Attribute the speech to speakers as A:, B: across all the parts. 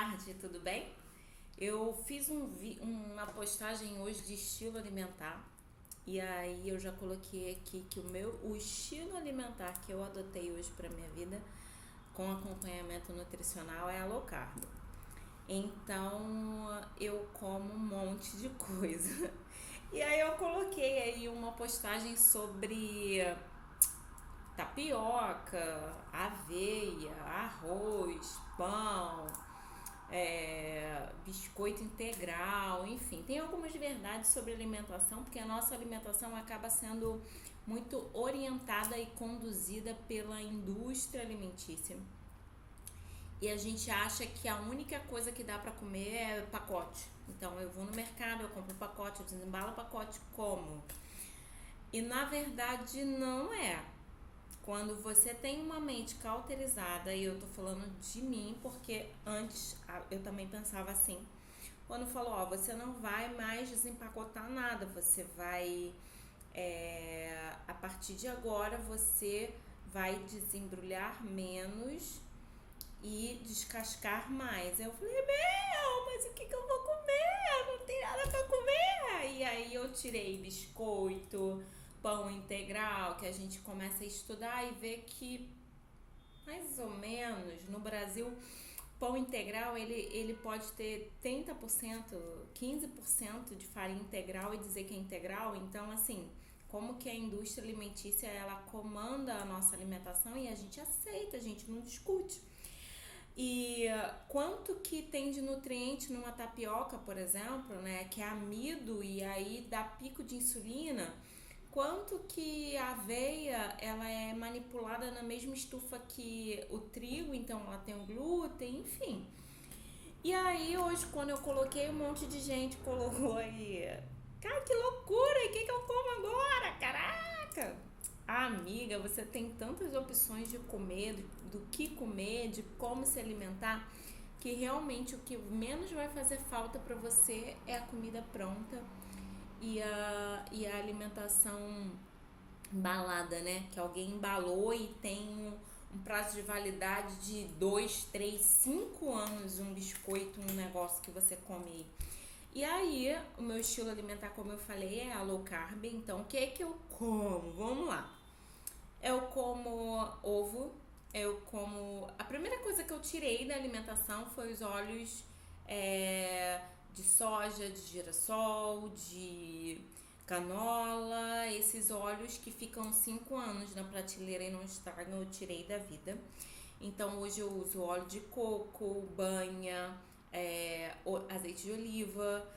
A: tarde, tudo bem? Eu fiz uma postagem hoje de estilo alimentar e aí eu já coloquei aqui que o estilo alimentar que eu adotei hoje para minha vida com acompanhamento nutricional é a low carb. Então eu como um monte de coisa. E aí eu coloquei aí uma postagem sobre tapioca, aveia, arroz, pão, biscoito integral, enfim, tem algumas verdades sobre alimentação, porque a nossa alimentação acaba sendo muito orientada e conduzida pela indústria alimentícia. E a gente acha que a única coisa que dá para comer é pacote. Então eu vou no mercado, eu compro um pacote, eu desembalo o pacote, como. E na verdade não é. Quando você tem uma mente cauterizada, e eu tô falando de mim, porque antes eu também pensava assim, quando falou, ó, você não vai mais desempacotar nada, você vai, a partir de agora, você vai desembrulhar menos e descascar mais. Eu falei, mas o que eu vou comer? Eu não tenho nada pra comer. E aí eu tirei biscoito, pão integral, que a gente começa a estudar e ver que mais ou menos no Brasil pão integral ele pode ter 30%, 15% de farinha integral e dizer que é integral. Então assim, como que a indústria alimentícia ela comanda a nossa alimentação e a gente aceita, a gente não discute. E quanto que tem de nutriente numa tapioca, por exemplo, né, que é amido e aí dá pico de insulina, quanto que a aveia ela é manipulada na mesma estufa que o trigo, então ela tem o glúten, enfim. E aí hoje quando eu coloquei, um monte de gente colocou aí, cara, que loucura, e o que eu como agora? Caraca! Amiga, você tem tantas opções de comer, do que comer, de como se alimentar, que realmente o que menos vai fazer falta para você é a comida pronta e a alimentação embalada, né? Que alguém embalou e tem um prazo de validade de 2, 3, 5 anos um biscoito, um negócio que você come. E aí, o meu estilo alimentar, como eu falei, é a low carb. Então, o que eu como? Vamos lá. Eu como ovo, eu como... A primeira coisa que eu tirei da alimentação foi os óleos de soja, de girassol, de canola, esses óleos que ficam 5 anos na prateleira e não estragam, eu tirei da vida. Então hoje eu uso óleo de coco, banha, azeite de oliva,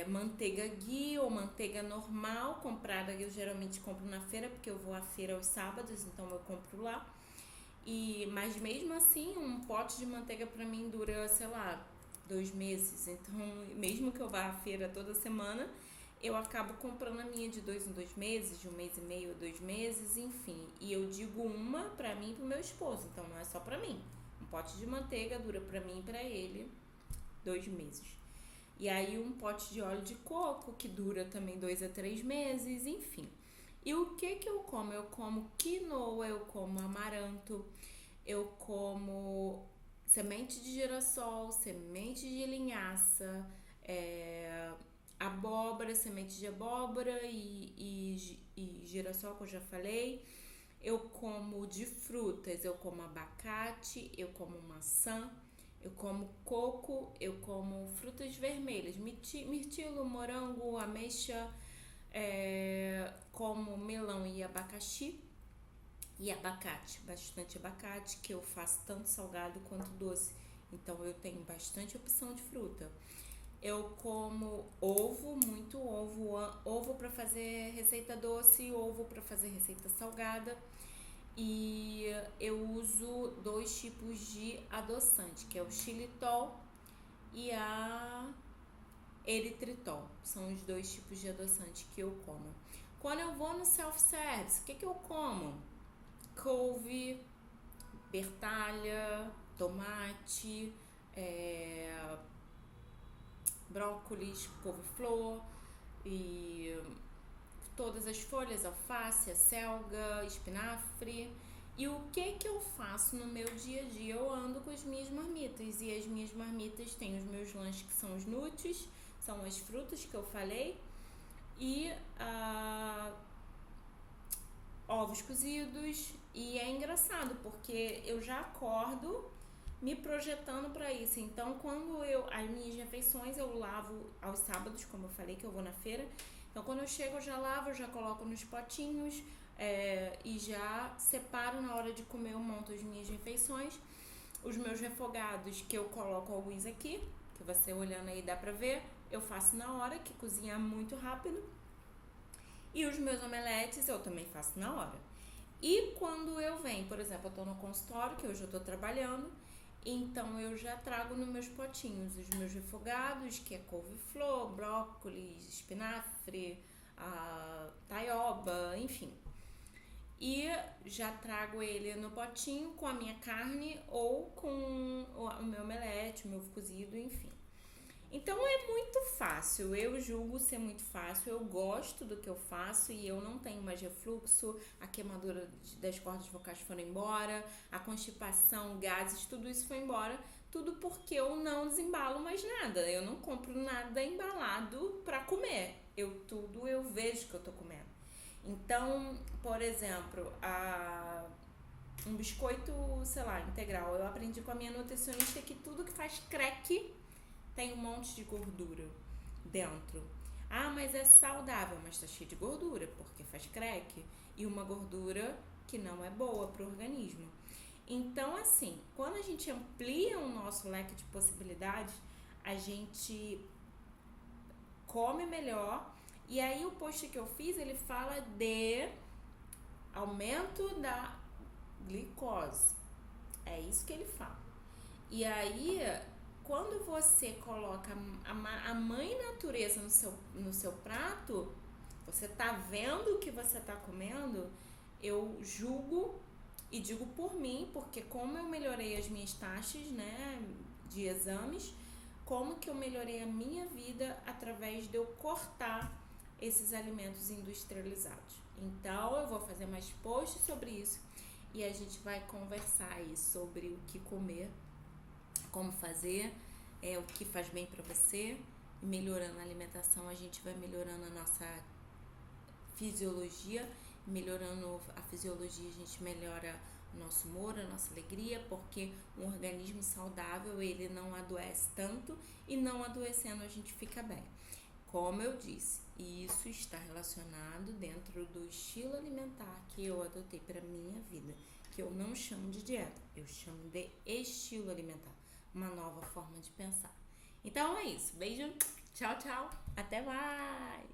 A: manteiga ghee ou manteiga normal, comprada eu geralmente compro na feira, porque eu vou à feira aos sábados, então eu compro lá. Mas mesmo assim, um pote de manteiga pra mim dura, sei lá, 2 meses. Então, mesmo que eu vá à feira toda semana, eu acabo comprando a minha de 2 em 2 meses, de 1 mês e meio, 2 meses, enfim. E eu digo uma pra mim e pro meu esposo, então não é só pra mim. Um pote de manteiga dura pra mim e pra ele 2 meses. E aí um pote de óleo de coco que dura também 2 a 3 meses, enfim. E o que eu como? Eu como quinoa, eu como amaranto, eu como semente de girassol, semente de linhaça, abóbora, semente de abóbora e girassol, que eu já falei. Eu como de frutas, eu como abacate, eu como maçã, eu como coco, eu como frutas vermelhas, mirtilo, morango, ameixa, como melão e abacaxi. E abacate, bastante abacate, que eu faço tanto salgado quanto doce. Então eu tenho bastante opção de fruta. Eu como ovo, muito ovo, ovo para fazer receita doce, ovo para fazer receita salgada. E eu uso 2 tipos de adoçante, que é o xilitol e a eritritol. São os 2 tipos de adoçante que eu como. Quando eu vou no self-service, o que eu como? Couve, bertalha, tomate, brócolis, couve-flor e todas as folhas, alface, selga, espinafre E o que eu faço no meu dia a dia? Eu ando com as minhas marmitas, e as minhas marmitas têm os meus lanches que são os nuts, são as frutas que eu falei, e ovos cozidos. E é engraçado porque eu já acordo me projetando para isso. Então, quando as minhas refeições eu lavo aos sábados, como eu falei que eu vou na feira. Então, quando eu chego eu já lavo, eu já coloco nos potinhos, e já separo na hora de comer. Eu monto as minhas refeições. Os meus refogados, que eu coloco alguns aqui, que você olhando aí dá pra ver, eu faço na hora, que cozinha muito rápido. E os meus omeletes eu também faço na hora. E quando eu venho, por exemplo, eu tô no consultório, que hoje eu tô trabalhando, então eu já trago nos meus potinhos os meus refogados, que é couve-flor, brócolis, espinafre, taioba, enfim. E já trago ele no potinho com a minha carne ou com o meu omelete, o meu cozido, enfim. Então é muito fácil, eu julgo ser muito fácil, eu gosto do que eu faço e eu não tenho mais refluxo, a queimadura das cordas vocais foram embora, a constipação, gases, tudo isso foi embora, tudo porque eu não desembalo mais nada, eu não compro nada embalado pra comer, eu vejo que eu tô comendo. Então, por exemplo, um biscoito, sei lá, integral, eu aprendi com a minha nutricionista que tudo que faz crack tem um monte de gordura dentro. Ah, mas é saudável, mas tá cheio de gordura, porque faz crack. E uma gordura que não é boa pro organismo. Então, assim, quando a gente amplia o nosso leque de possibilidades, a gente come melhor. E aí o post que eu fiz, ele fala de aumento da glicose. É isso que ele fala. E aí, quando você coloca a mãe natureza no seu prato, você tá vendo o que você tá comendo, eu julgo e digo por mim, porque como eu melhorei as minhas taxas, né, de exames, como que eu melhorei a minha vida através de eu cortar esses alimentos industrializados. Então, eu vou fazer mais posts sobre isso e a gente vai conversar aí sobre o que comer, como fazer, o que faz bem para você. E melhorando a alimentação, a gente vai melhorando a nossa fisiologia. Melhorando a fisiologia, a gente melhora o nosso humor, a nossa alegria, porque um organismo saudável, ele não adoece tanto, e não adoecendo a gente fica bem. Como eu disse, isso está relacionado dentro do estilo alimentar que eu adotei para minha vida, que eu não chamo de dieta, eu chamo de estilo alimentar, uma nova forma de pensar. Então é isso, beijo, tchau, tchau, até mais!